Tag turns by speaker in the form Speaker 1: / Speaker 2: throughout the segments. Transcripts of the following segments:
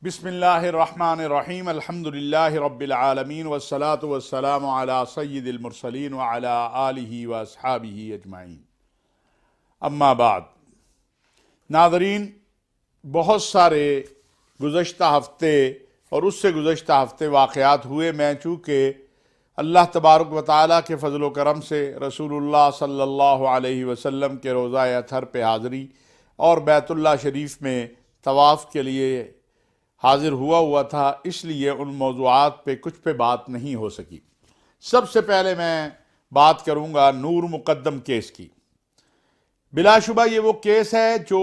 Speaker 1: بسم اللہ الرحمن الرحیم الحمدللہ رب العالمین والصلاة والسلام علی سید المرسلین وعلی آلہ واصحابہ اجمعین، اما بعد۔ ناظرین، بہت سارے گزشتہ ہفتے اور اس سے گزشتہ ہفتے واقعات ہوئے۔ میں چونکہ اللہ تبارک و تعالیٰ کے فضل و کرم سے رسول اللہ صلی اللہ علیہ وسلم کے روضہ اطہر پہ حاضری اور بیت اللہ شریف میں طواف کے لیے حاضر ہوا تھا، اس لیے ان موضوعات پہ کچھ پہ بات نہیں ہو سکی۔ سب سے پہلے میں بات کروں گا نور مقدم کیس کی۔ بلا شبہ یہ وہ کیس ہے جو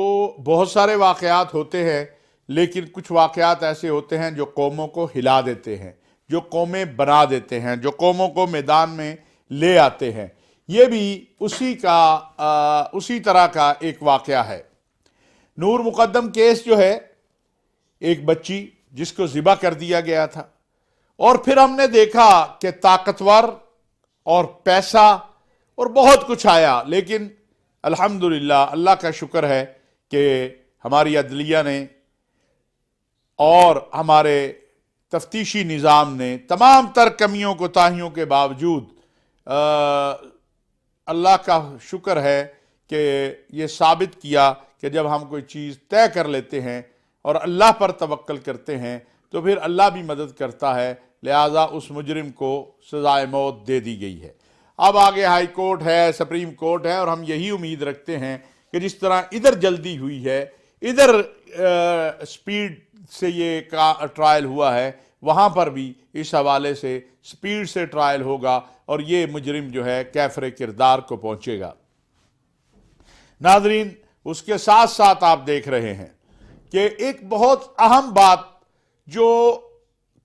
Speaker 1: بہت سارے واقعات ہوتے ہیں، لیکن کچھ واقعات ایسے ہوتے ہیں جو قوموں کو ہلا دیتے ہیں، جو قومیں بنا دیتے ہیں، جو قوموں کو میدان میں لے آتے ہیں۔ یہ بھی اسی طرح کا ایک واقعہ ہے۔ نور مقدم کیس جو ہے، ایک بچی جس کو ذبح کر دیا گیا تھا، اور پھر ہم نے دیکھا کہ طاقتور اور پیسہ اور بہت کچھ آیا، لیکن الحمدللہ اللہ کا شکر ہے کہ ہماری عدلیہ نے اور ہمارے تفتیشی نظام نے تمام تر کمیوں کوتاہیوں کے باوجود اللہ کا شکر ہے کہ یہ ثابت کیا کہ جب ہم کوئی چیز طے کر لیتے ہیں اور اللہ پر توکل کرتے ہیں تو پھر اللہ بھی مدد کرتا ہے، لہٰذا اس مجرم کو سزائے موت دے دی گئی ہے۔ اب آگے ہائی کورٹ ہے، سپریم کورٹ ہے، اور ہم یہی امید رکھتے ہیں کہ جس طرح ادھر جلدی ہوئی ہے، ادھر سپیڈ سے یہ ٹرائل ہوا ہے، وہاں پر بھی اس حوالے سے سپیڈ سے ٹرائل ہوگا اور یہ مجرم جو ہے کیفر کردار کو پہنچے گا۔ ناظرین، اس کے ساتھ ساتھ آپ دیکھ رہے ہیں کہ ایک بہت اہم بات جو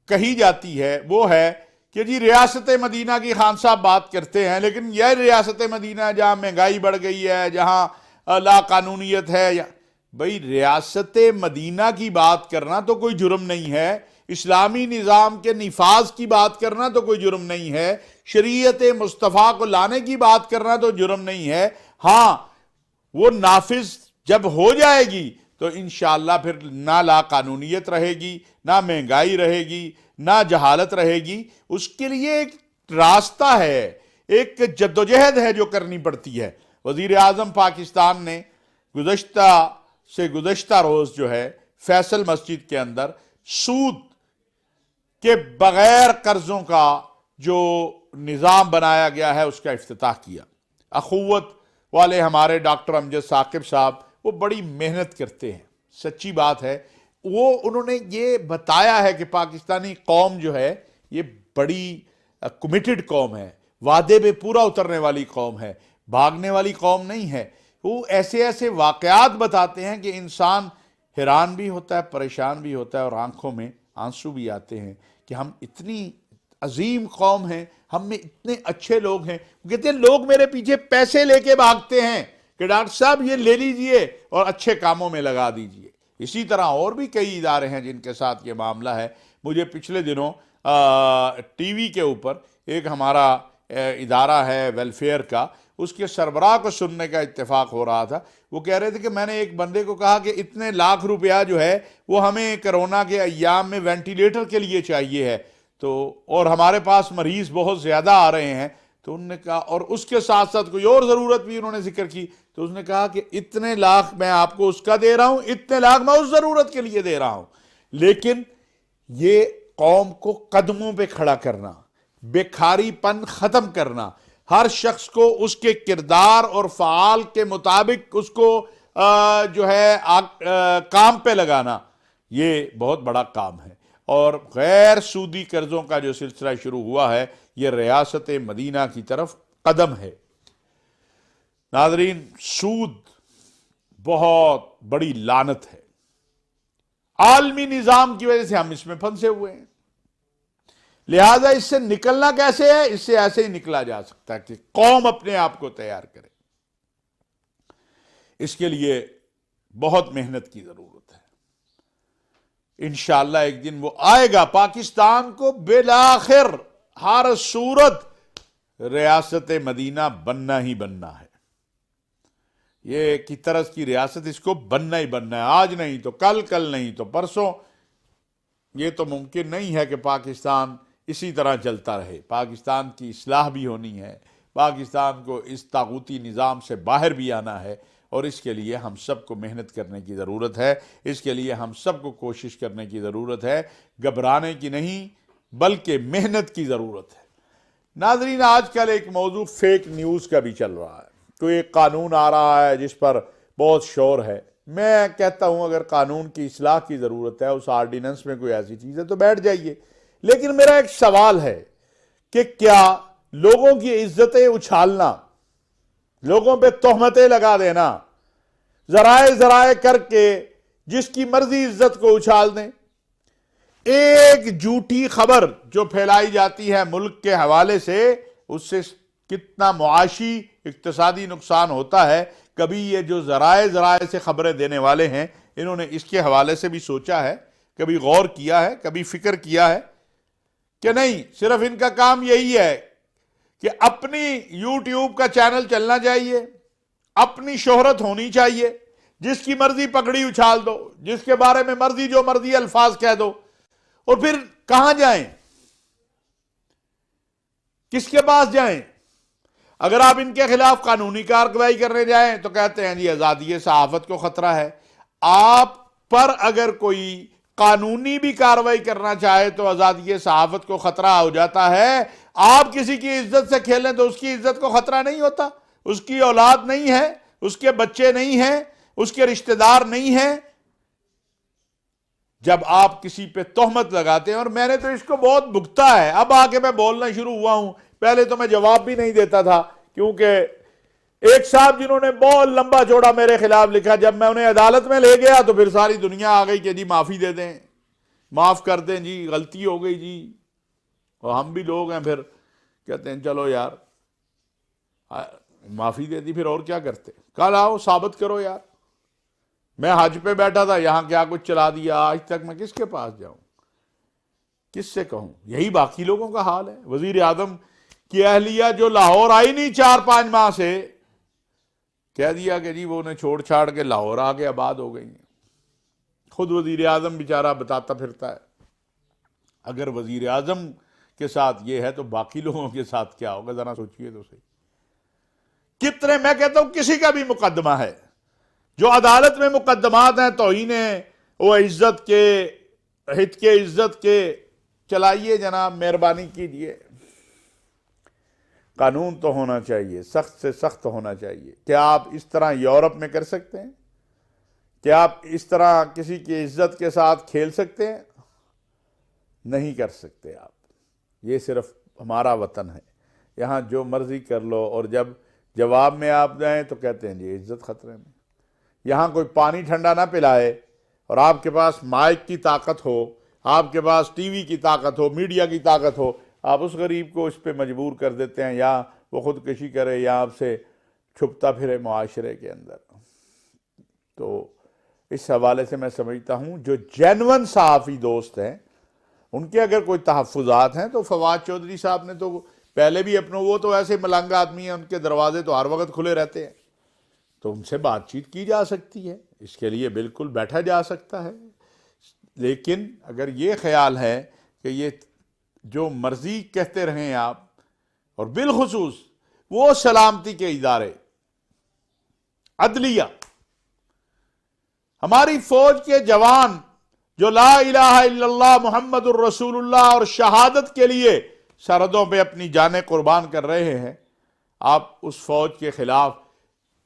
Speaker 1: کہی جاتی ہے وہ ہے کہ جی ریاست مدینہ کی خان صاحب بات کرتے ہیں، لیکن یہ ریاست مدینہ جہاں مہنگائی بڑھ گئی ہے، جہاں لا قانونیت ہے، بھئی ریاست مدینہ کی بات کرنا تو کوئی جرم نہیں ہے، اسلامی نظام کے نفاذ کی بات کرنا تو کوئی جرم نہیں ہے، شریعت مصطفیٰ کو لانے کی بات کرنا تو جرم نہیں ہے۔ ہاں، وہ نافذ جب ہو جائے گی تو انشاءاللہ پھر نہ لا قانونیت رہے گی، نہ مہنگائی رہے گی، نہ جہالت رہے گی۔ اس کے لیے ایک راستہ ہے، ایک جدوجہد ہے جو کرنی پڑتی ہے۔ وزیر اعظم پاکستان نے گزشتہ روز جو ہے فیصل مسجد کے اندر سود کے بغیر قرضوں کا جو نظام بنایا گیا ہے اس کا افتتاح کیا۔ اخوت والے ہمارے ڈاکٹر امجد ثاقب صاحب وہ بڑی محنت کرتے ہیں، سچی بات ہے۔ انہوں نے یہ بتایا ہے کہ پاکستانی قوم جو ہے یہ بڑی کمیٹڈ قوم ہے، وعدے پہ پورا اترنے والی قوم ہے، بھاگنے والی قوم نہیں ہے۔ وہ ایسے واقعات بتاتے ہیں کہ انسان حیران بھی ہوتا ہے، پریشان بھی ہوتا ہے، اور آنکھوں میں آنسو بھی آتے ہیں کہ ہم اتنی عظیم قوم ہیں، ہم میں اتنے اچھے لوگ ہیں۔ وہ کہتے ہیں لوگ میرے پیچھے پیسے لے کے بھاگتے ہیں کہ ڈاکٹر صاحب یہ لے لیجئے اور اچھے کاموں میں لگا دیجئے۔ اسی طرح اور بھی کئی ادارے ہیں جن کے ساتھ یہ معاملہ ہے۔ مجھے پچھلے دنوں ٹی وی کے اوپر ایک ہمارا ادارہ ہے ویلفیئر کا، اس کے سربراہ کو سننے کا اتفاق ہو رہا تھا۔ وہ کہہ رہے تھے کہ میں نے ایک بندے کو کہا کہ اتنے لاکھ روپیہ جو ہے وہ ہمیں کرونا کے ایام میں وینٹیلیٹر کے لیے چاہیے ہے، تو اور ہمارے پاس مریض بہت زیادہ آ رہے ہیں، تو انہوں نے کہا، اور اس کے ساتھ ساتھ کوئی اور ضرورت بھی انہوں نے ذکر کی، تو اس نے کہا کہ اتنے لاکھ میں آپ کو اس کا دے رہا ہوں، اتنے لاکھ میں اس ضرورت کے لیے دے رہا ہوں۔ لیکن یہ قوم کو قدموں پہ کھڑا کرنا، بیکاری پن ختم کرنا، ہر شخص کو اس کے کردار اور فعال کے مطابق اس کو جو ہے کام پہ لگانا، یہ بہت بڑا کام ہے۔ اور غیر سودی قرضوں کا جو سلسلہ شروع ہوا ہے یہ ریاست مدینہ کی طرف قدم ہے۔ ناظرین، سود بہت بڑی لعنت ہے، عالمی نظام کی وجہ سے ہم اس میں پھنسے ہوئے ہیں۔ لہٰذا اس سے نکلنا کیسے ہے؟ اس سے ایسے ہی نکلا جا سکتا ہے کہ قوم اپنے آپ کو تیار کرے۔ اس کے لیے بہت محنت کی ضرورت ہے۔ انشاءاللہ ایک دن وہ آئے گا، پاکستان کو بالآخر ہر صورت ریاست مدینہ بننا ہی بننا ہے۔ یہ کی طرز کی ریاست، اس کو بننا ہی بننا ہے، آج نہیں تو کل، کل نہیں تو پرسوں۔ یہ تو ممکن نہیں ہے کہ پاکستان اسی طرح چلتا رہے. پاکستان کی اصلاح بھی ہونی ہے، پاکستان کو اس طاغوتی نظام سے باہر بھی آنا ہے، اور اس کے لیے ہم سب کو محنت کرنے کی ضرورت ہے. اس کے لیے ہم سب کو کوشش کرنے کی ضرورت ہے، گھبرانے کی نہیں بلکہ محنت کی ضرورت ہے. ناظرین، آج کل ایک موضوع فیک نیوز کا بھی چل رہا ہے. کوئی ایک قانون آ رہا ہے جس پر بہت شور ہے. میں کہتا ہوں اگر قانون کی اصلاح کی ضرورت ہے، اس آرڈیننس میں کوئی ایسی چیز ہے تو بیٹھ جائیے. لیکن میرا ایک سوال ہے کہ کیا لوگوں کی عزتیں اچھالنا، لوگوں پہ تہمتیں لگا دینا، ذرائع کر کے جس کی مرضی عزت کو اچھال دیں، ایک جھوٹی خبر جو پھیلائی جاتی ہے ملک کے حوالے سے، اس سے کتنا معاشی اقتصادی نقصان ہوتا ہے. کبھی یہ جو ذرائع سے خبریں دینے والے ہیں، انہوں نے اس کے حوالے سے بھی سوچا ہے، کبھی غور کیا ہے، کبھی فکر کیا ہے کہ نہیں صرف ان کا کام یہی ہے کہ اپنی یوٹیوب کا چینل چلنا چاہیے، اپنی شہرت ہونی چاہیے، جس کی مرضی پگڑی اچھال دو، جس کے بارے میں مرضی جو مرضی الفاظ کہہ دو، اور پھر کہاں جائیں، کس کے پاس جائیں؟ اگر آپ ان کے خلاف قانونی کارروائی کرنے جائیں تو کہتے ہیں جی آزادی صحافت کو خطرہ ہے. آپ پر اگر کوئی قانونی بھی کارروائی کرنا چاہے تو آزادی صحافت کو خطرہ ہو جاتا ہے. آپ کسی کی عزت سے کھیلیں تو اس کی عزت کو خطرہ نہیں ہوتا، اس کی اولاد نہیں ہے، اس کے بچے نہیں ہیں، اس کے رشتہ دار نہیں ہیں. جب آپ کسی پہ تہمت لگاتے ہیں، اور میں نے تو اس کو بہت بھگتا ہے، اب آ کے میں بولنا شروع ہوا ہوں، پہلے تو میں جواب بھی نہیں دیتا تھا، کیونکہ ایک صاحب جنہوں نے بہت لمبا چوڑا میرے خلاف لکھا، جب میں انہیں عدالت میں لے گیا تو پھر ساری دنیا آ گئی کہ جی معافی دے دیں، معاف کر دیں جی، غلطی ہو گئی جی. اور ہم بھی لوگ ہیں، پھر کہتے ہیں چلو یار معافی دے دی، پھر اور کیا کرتے، کل آؤ ثابت کرو یار. میں حج پہ بیٹھا تھا، یہاں کیا کچھ چلا دیا، آج تک میں کس کے پاس جاؤں، کس سے کہوں؟ یہی باقی لوگوں کا حال ہے. وزیر اعظم کی اہلیہ جو لاہور آئی نہیں 4-5 ماہ سے، کہہ دیا کہ جی وہ انہیں چھوڑ چھاڑ کے لاہور آ کے آباد ہو گئی ہیں. خود وزیر اعظم بیچارہ بتاتا پھرتا ہے. اگر وزیر اعظم کے ساتھ یہ ہے تو باقی لوگوں کے ساتھ کیا ہوگا، ذرا سوچئے تو صحیح. کتنے، میں کہتا ہوں کسی کا بھی مقدمہ ہے، جو عدالت میں مقدمات ہیں توہین وہ عزت کے، ہت کے، عزت کے، چلائیے جناب، مہربانی کیجئے. قانون تو ہونا چاہیے، سخت سے سخت ہونا چاہیے. کیا آپ اس طرح یورپ میں کر سکتے ہیں؟ کیا آپ اس طرح کسی کی عزت کے ساتھ کھیل سکتے ہیں؟ نہیں کر سکتے آپ. یہ صرف ہمارا وطن ہے، یہاں جو مرضی کر لو، اور جب جواب میں آپ جائیں تو کہتے ہیں جی عزت خطرے میں. یہاں کوئی پانی ٹھنڈا نہ پلائے اور آپ کے پاس مائک کی طاقت ہو، آپ کے پاس ٹی وی کی طاقت ہو، میڈیا کی طاقت ہو، آپ اس غریب کو اس پہ مجبور کر دیتے ہیں، یا وہ خودکشی کرے یا آپ سے چھپتا پھرے معاشرے کے اندر. تو اس حوالے سے میں سمجھتا ہوں جو جینون صحافی دوست ہیں ان کے اگر کوئی تحفظات ہیں تو فواد چودھری صاحب نے تو پہلے بھی اپنے، وہ تو ایسے ملنگ آدمی ہیں، ان کے دروازے تو ہر وقت کھلے رہتے ہیں، تو ان سے بات چیت کی جا سکتی ہے، اس کے لیے بالکل بیٹھا جا سکتا ہے. لیکن اگر یہ خیال ہے کہ یہ جو مرضی کہتے رہیں آپ، اور بالخصوص وہ سلامتی کے ادارے، عدلیہ، ہماری فوج کے جوان جو لا الہ الا اللہ محمد الرسول اللہ اور شہادت کے لیے سرحدوں پہ اپنی جانیں قربان کر رہے ہیں، آپ اس فوج کے خلاف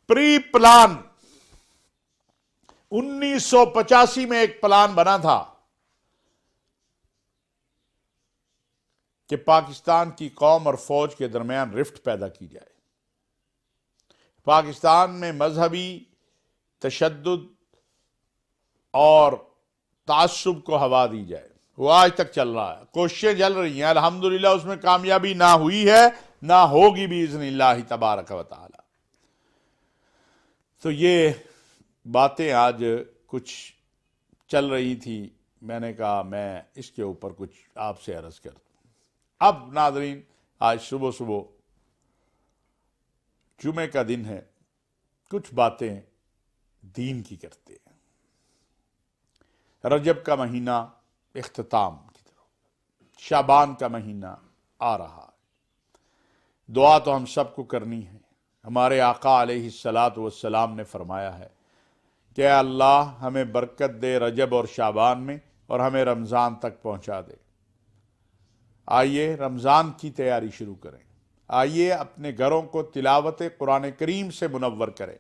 Speaker 1: پری پلان 1985 میں ایک پلان بنا تھا کہ پاکستان کی قوم اور فوج کے درمیان رفٹ پیدا کی جائے، پاکستان میں مذہبی تشدد اور تعصب کو ہوا دی جائے. وہ آج تک چل رہا ہے، کوششیں چل رہی ہیں، الحمدللہ اس میں کامیابی نہ ہوئی ہے، نہ ہوگی بھی باذن اللہ تبارک و تعالی. تو یہ باتیں آج کچھ چل رہی تھی، میں نے کہا میں اس کے اوپر کچھ آپ سے عرض کر دوں. اب ناظرین، آج صبح صبح جمعے کا دن ہے، کچھ باتیں دین کی کرتے ہیں. رجب کا مہینہ اختتام کی طرف، شعبان کا مہینہ آ رہا ہے، دعا تو ہم سب کو کرنی ہے۔ ہمارے آقا علیہ الصلاۃ والسلام نے فرمایا ہے کہ اے اللہ ہمیں برکت دے رجب اور شعبان میں، اور ہمیں رمضان تک پہنچا دے۔ آئیے رمضان کی تیاری شروع کریں، آئیے اپنے گھروں کو تلاوت قرآن کریم سے منور کریں۔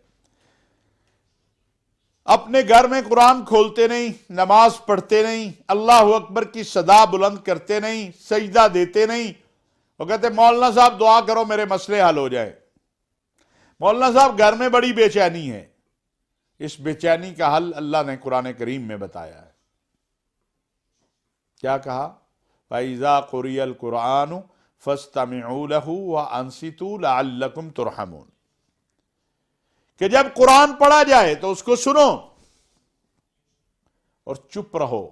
Speaker 1: اپنے گھر میں قرآن کھولتے نہیں، نماز پڑھتے نہیں، اللہ اکبر کی صدا بلند کرتے نہیں، سجدہ دیتے نہیں، وہ کہتے مولانا صاحب دعا کرو میرے مسئلے حل ہو جائیں۔ مولانا صاحب گھر میں بڑی بے چینی ہے، اس بے چینی کا حل اللہ نے قرآن کریم میں بتایا ہے۔ کیا کہا؟ فَإِذَا قُرِئَ الْقُرْآنُ فَاسْتَمِعُوا لَهُ وَأَنصِتُوا لَعَلَّكُمْ تُرْحَمُونَ، کہ جب قرآن پڑھا جائے تو اس کو سنو اور چپ رہو۔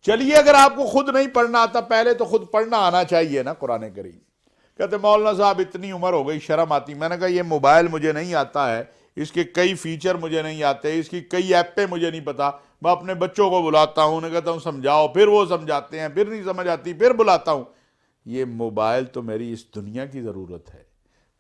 Speaker 1: چلیے اگر آپ کو خود نہیں پڑھنا آتا، پہلے تو خود پڑھنا آنا چاہیے نا قرآن کریم۔ کہتے مولانا صاحب اتنی عمر ہو گئی، شرم آتی۔ میں نے کہا یہ موبائل مجھے نہیں آتا ہے، اس کے کئی فیچر مجھے نہیں آتے، اس کی کئی ایپیں مجھے نہیں پتا، میں اپنے بچوں کو بلاتا ہوں، انہیں کہتا ہوں سمجھاؤ، پھر وہ سمجھاتے ہیں، پھر نہیں سمجھ آتی، پھر بلاتا ہوں۔ یہ موبائل تو میری اس دنیا کی ضرورت ہے،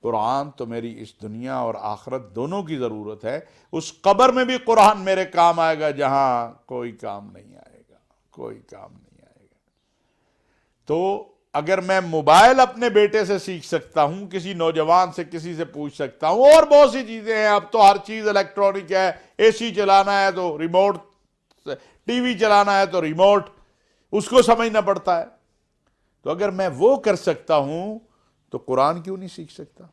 Speaker 1: قرآن تو میری اس دنیا اور آخرت دونوں کی ضرورت ہے۔ اس قبر میں بھی قرآن میرے کام آئے گا جہاں کوئی کام نہیں آئے گا، کوئی کام نہیں آئے گا۔ تو اگر میں موبائل اپنے بیٹے سے سیکھ سکتا ہوں، کسی نوجوان سے، کسی سے پوچھ سکتا ہوں، اور بہت سی چیزیں ہیں، اب تو ہر چیز الیکٹرانک ہے، اے سی چلانا ہے تو ریموٹ، ٹی وی چلانا ہے تو ریموٹ، اس کو سمجھنا پڑتا ہے۔ تو اگر میں وہ کر سکتا ہوں تو قرآن کیوں نہیں سیکھ سکتا؟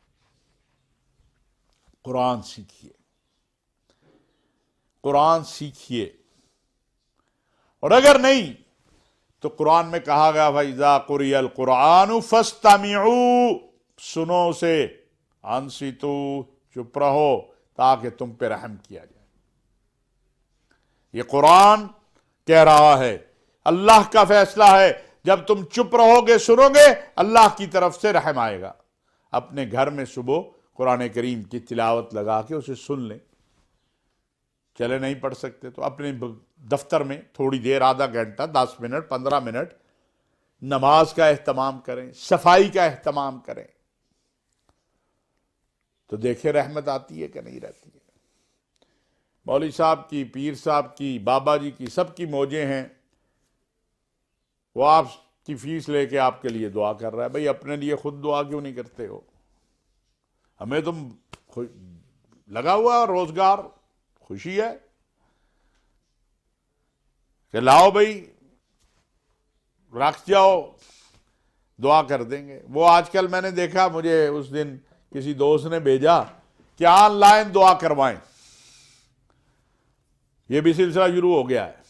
Speaker 1: قرآن سیکھیے، قرآن سیکھیے۔ اور اگر نہیں تو قرآن میں کہا گیا فَإِذَا قُرِئَ الْقُرْآنُ فَاسْتَمِعُوا، سنو اسے، انصتوا، چپ رہو تاکہ تم پہ رحم کیا جائے۔ یہ قرآن کہہ رہا ہے، اللہ کا فیصلہ ہے، جب تم چپ رہو گے، سنو گے، اللہ کی طرف سے رحم آئے گا۔ اپنے گھر میں صبح قرآن کریم کی تلاوت لگا کے اسے سن لیں، چلے نہیں پڑھ سکتے تو اپنے دفتر میں تھوڑی دیر، آدھا گھنٹہ، 10 منٹ، 15 منٹ نماز کا اہتمام کریں، صفائی کا اہتمام کریں، تو دیکھیں رحمت آتی ہے کہ نہیں رہتی ہے۔ مولوی صاحب کی، پیر صاحب کی، بابا جی کی، سب کی موجیں ہیں، وہ آپ کی فیس لے کے آپ کے لیے دعا کر رہا ہے۔ بھئی اپنے لیے خود دعا کیوں نہیں کرتے ہو؟ ہمیں تم لگا ہوا روزگار، خوشی ہے کہ لاؤ بھئی رکھ جاؤ، دعا کر دیں گے۔ وہ آج کل میں نے دیکھا، مجھے اس دن کسی دوست نے بھیجا کہ آن لائن دعا کروائیں، یہ بھی سلسلہ شروع ہو گیا ہے۔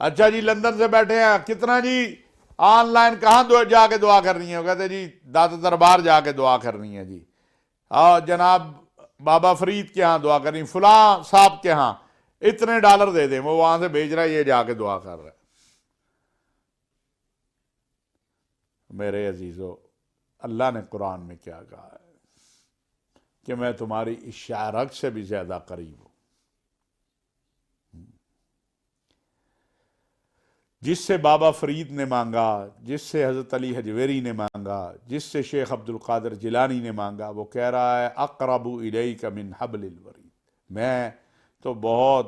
Speaker 1: اچھا جی لندن سے بیٹھے ہیں، کتنا جی آن لائن کہاں جا کے دعا کرنی ہے؟ وہ کہتے جی داتا دربار جا کے دعا کرنی ہے جی، جناب بابا فرید کے ہاں دعا کرنی، فلاں صاحب کے ہاں، اتنے ڈالر دے دیں، وہ وہاں سے بھیج رہا ہے، یہ جا کے دعا کر رہا ہے۔ میرے عزیزو، اللہ نے قرآن میں کیا کہا ہے کہ میں تمہاری اس شعرک سے بھی زیادہ قریب ہوں۔ جس سے بابا فرید نے مانگا، جس سے حضرت علی حجویری نے مانگا، جس سے شیخ عبد القادر جیلانی نے مانگا، وہ کہہ رہا ہے اقرب الیک من حبل الورید۔ میں تو بہت،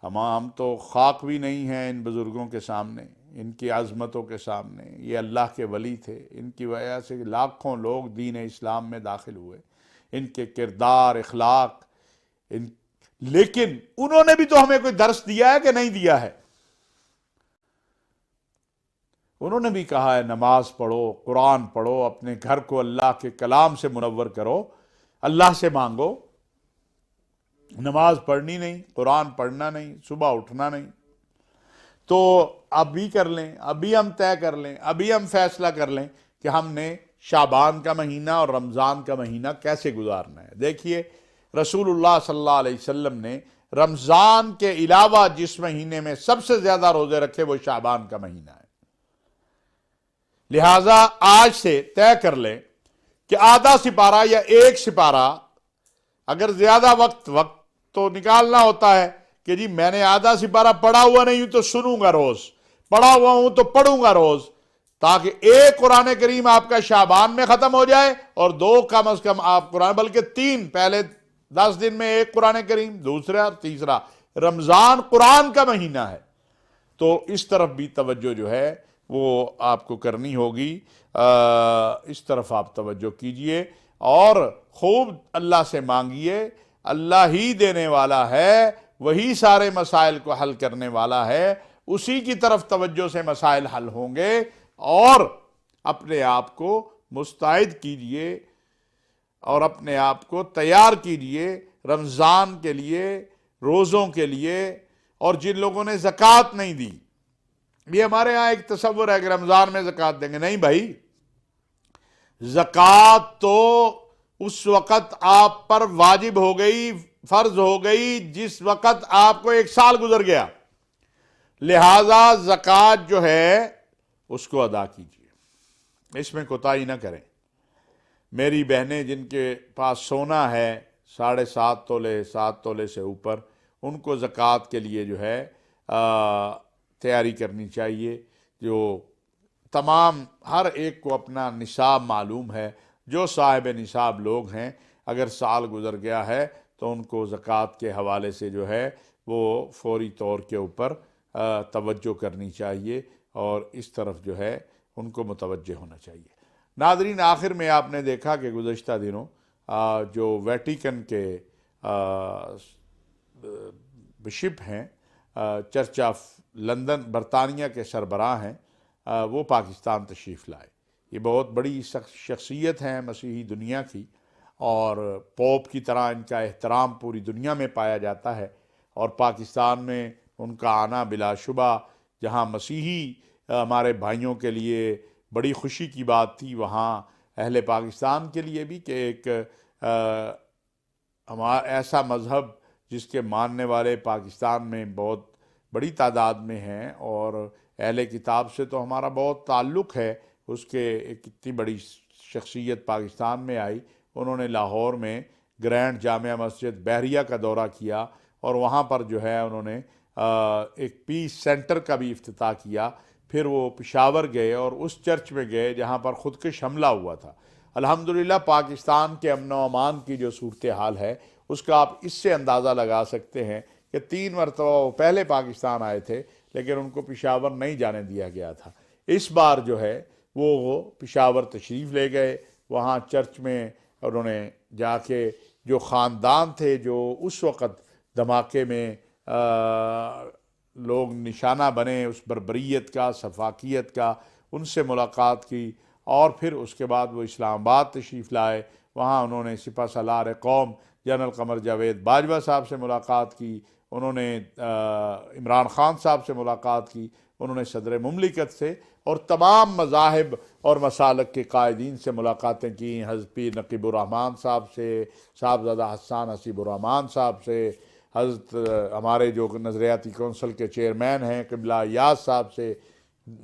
Speaker 1: ہم تو خاک بھی نہیں ہیں ان بزرگوں کے سامنے، ان کی عظمتوں کے سامنے۔ یہ اللہ کے ولی تھے، ان کی وجہ سے لاکھوں لوگ دین اسلام میں داخل ہوئے، ان کے کردار، اخلاق، لیکن انہوں نے بھی تو ہمیں کوئی درس دیا ہے کہ نہیں دیا ہے؟ انہوں نے بھی کہا ہے نماز پڑھو، قرآن پڑھو، اپنے گھر کو اللہ کے کلام سے منور کرو، اللہ سے مانگو۔ نماز پڑھنی نہیں، قرآن پڑھنا نہیں، صبح اٹھنا نہیں، تو ابھی کر لیں، ابھی ہم طے کر لیں، ابھی ہم فیصلہ کر لیں کہ ہم نے شعبان کا مہینہ اور رمضان کا مہینہ کیسے گزارنا ہے۔ دیکھیے رسول اللہ صلی اللہ علیہ وسلم نے رمضان کے علاوہ جس مہینے میں سب سے زیادہ روزے رکھے وہ شعبان کا مہینہ ہے۔ لہٰذا آج سے طے کر لیں کہ آدھا سپارہ یا ایک سپارہ، اگر زیادہ وقت تو نکالنا ہوتا ہے کہ جی میں نے آدھا سپارہ پڑھا ہوا نہیں ہوں تو سنوں گا روز، پڑھا ہوا ہوں تو پڑھوں گا روز، تاکہ ایک قرآن کریم آپ کا شعبان میں ختم ہو جائے اور 2 کم از کم آپ قرآن، بلکہ 3، پہلے 10 دن میں ایک قرآن کریم، دوسرا اور تیسرا۔ رمضان قرآن کا مہینہ ہے، تو اس طرف بھی توجہ جو ہے وہ آپ کو کرنی ہوگی، اس طرف آپ توجہ کیجئے اور خوب اللہ سے مانگیے، اللہ ہی دینے والا ہے، وہی سارے مسائل کو حل کرنے والا ہے، اسی کی طرف توجہ سے مسائل حل ہوں گے، اور اپنے آپ کو مستعد کیجئے اور اپنے آپ کو تیار کیجئے رمضان کے لیے، روزوں کے لیے۔ اور جن لوگوں نے زکوٰۃ نہیں دی، یہ ہمارے ہاں ایک تصور ہے کہ رمضان میں زکوٰۃ دیں گے، نہیں بھائی، زکوٰۃ تو اس وقت آپ پر واجب ہو گئی، فرض ہو گئی جس وقت آپ کو 1 سال گزر گیا، لہذا زکوٰۃ جو ہے اس کو ادا کیجیے، اس میں کوتاہی نہ کریں۔ میری بہنیں جن کے پاس سونا ہے 7.5 تولے 7 تولے سے اوپر، ان کو زکوٰۃ کے لیے جو ہے تیاری کرنی چاہیے۔ جو تمام ہر ایک کو اپنا نصاب معلوم ہے، جو صاحب نصاب لوگ ہیں، اگر سال گزر گیا ہے تو ان کو زکوٰۃ کے حوالے سے جو ہے وہ فوری طور کے اوپر توجہ کرنی چاہیے اور اس طرف جو ہے ان کو متوجہ ہونا چاہیے۔ ناظرین، آخر میں آپ نے دیکھا کہ گزشتہ دنوں جو ویٹیکن کے بشپ ہیں، چرچ آف لندن، برطانیہ کے سربراہ ہیں، وہ پاکستان تشریف لائے۔ یہ بہت بڑی شخصیت ہیں مسیحی دنیا کی، اور پوپ کی طرح ان کا احترام پوری دنیا میں پایا جاتا ہے، اور پاکستان میں ان کا آنا بلا شبہ جہاں مسیحی ہمارے بھائیوں کے لیے بڑی خوشی کی بات تھی، وہاں اہل پاکستان کے لیے بھی کہ ایک ایسا مذہب جس کے ماننے والے پاکستان میں بہت بڑی تعداد میں ہیں، اور اہل کتاب سے تو ہمارا بہت تعلق ہے، اس کے ایک اتنی بڑی شخصیت پاکستان میں آئی۔ انہوں نے لاہور میں گرینڈ جامعہ مسجد بحریہ کا دورہ کیا، اور وہاں پر جو ہے انہوں نے ایک پیس سینٹر کا بھی افتتاح کیا۔ پھر وہ پشاور گئے اور اس چرچ میں گئے جہاں پر خودکش حملہ ہوا تھا۔ الحمدللہ پاکستان کے امن و امان کی جو صورتحال ہے اس کا آپ اس سے اندازہ لگا سکتے ہیں کہ 3 مرتبہ وہ پہلے پاکستان آئے تھے، لیکن ان کو پشاور نہیں جانے دیا گیا تھا۔ اس بار جو ہے وہ پشاور تشریف لے گئے، وہاں چرچ میں انہوں نے جا کے جو خاندان تھے جو اس وقت دھماکے میں لوگ نشانہ بنے، اس بربریت کا، سفاکیت کا، ان سے ملاقات کی، اور پھر اس کے بعد وہ اسلام آباد تشریف لائے۔ وہاں انہوں نے سپہ سالار قوم جنرل قمر جاوید باجوہ صاحب سے ملاقات کی، انہوں نے عمران خان صاحب سے ملاقات کی، انہوں نے صدر مملکت سے اور تمام مذاہب اور مسالک کے قائدین سے ملاقاتیں کی، حضرت پیر نقیب الرحمن صاحب سے، صاحبزادہ حسان حسیب الرحمن صاحب سے، حضرت ہمارے جو نظریاتی کونسل کے چیئرمین ہیں قبلہ ایاز صاحب سے،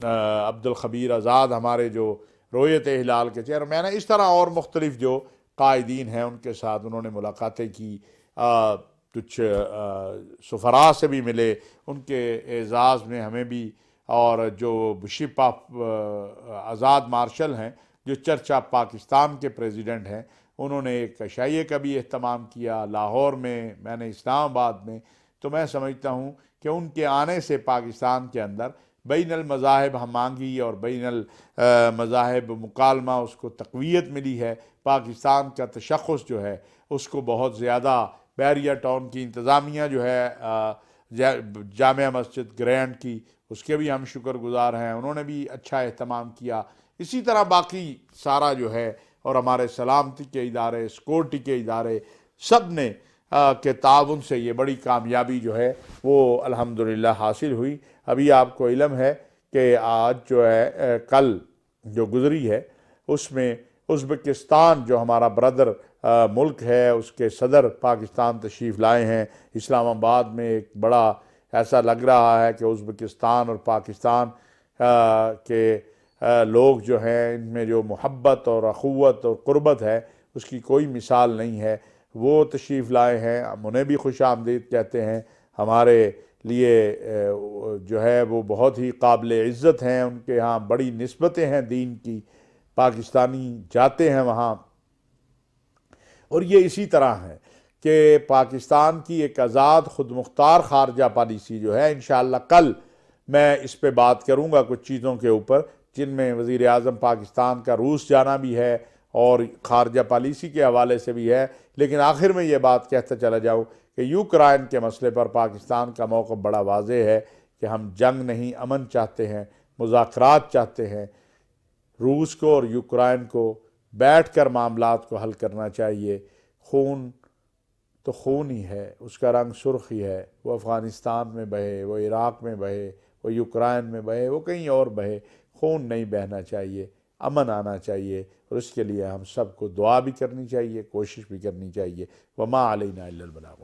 Speaker 1: عبدالخبیر آزاد ہمارے جو رویت ہلال کے چیئرمین ہیں، اس طرح اور مختلف جو قائدین ہیں ان کے ساتھ انہوں نے ملاقاتیں کی۔ کچھ سفراء سے بھی ملے، ان کے اعزاز میں ہمیں بھی، اور جو بشپ آف آزاد مارشل ہیں جو چرچ آف پاکستان کے پریزیڈنٹ ہیں، انہوں نے ایک عشائیے کا بھی اہتمام کیا لاہور میں نے اسلام آباد میں۔ تو میں سمجھتا ہوں کہ ان کے آنے سے پاکستان کے اندر بین المذاہب ہم آہنگی اور بین المذاہب مکالمہ اس کو تقویت ملی ہے۔ پاکستان کا تشخص جو ہے اس کو بہت زیادہ، بحریہ ٹاؤن کی انتظامیہ جو ہے جامعہ مسجد گرینڈ کی، اس کے بھی ہم شکر گزار ہیں، انہوں نے بھی اچھا اہتمام کیا۔ اسی طرح باقی سارا جو ہے، اور ہمارے سلامتی کے ادارے، سیکورٹی کے ادارے، سب نے کے تعاون سے یہ بڑی کامیابی جو ہے وہ الحمدللہ حاصل ہوئی۔ ابھی آپ کو علم ہے کہ آج جو ہے کل جو گزری ہے اس میں ازبکستان جو ہمارا برادر ملک ہے، اس کے صدر پاکستان تشریف لائے ہیں اسلام آباد میں۔ ایک بڑا ایسا لگ رہا ہے کہ ازبکستان اور پاکستان کے لوگ جو ہیں ان میں جو محبت اور اخوت اور قربت ہے اس کی کوئی مثال نہیں ہے۔ وہ تشریف لائے ہیں، ہم انہیں بھی خوش آمدید کہتے ہیں۔ ہمارے لیے جو ہے وہ بہت ہی قابل عزت ہیں، ان کے ہاں بڑی نسبتیں ہیں دین کی، پاکستانی جاتے ہیں وہاں۔ اور یہ اسی طرح ہے کہ پاکستان کی ایک آزاد خود مختار خارجہ پالیسی جو ہے، انشاءاللہ کل میں اس پہ بات کروں گا کچھ چیزوں کے اوپر، جن میں وزیر اعظم پاکستان کا روس جانا بھی ہے اور خارجہ پالیسی کے حوالے سے بھی ہے۔ لیکن آخر میں یہ بات کہتا چلا جاؤں کہ یوکرائن کے مسئلے پر پاکستان کا موقف بڑا واضح ہے کہ ہم جنگ نہیں، امن چاہتے ہیں، مذاکرات چاہتے ہیں۔ روس کو اور یوکرائن کو بیٹھ کر معاملات کو حل کرنا چاہیے۔ خون تو خون ہی ہے، اس کا رنگ سرخ ہی ہے، وہ افغانستان میں بہے، وہ عراق میں بہے، وہ یوکرائن میں بہے، وہ کہیں اور بہے، خون نہیں بہنا چاہیے، امن آنا چاہیے، اور اس کے لیے ہم سب کو دعا بھی کرنی چاہیے، کوشش بھی کرنی چاہیے۔ وما علینا الا البلاغ۔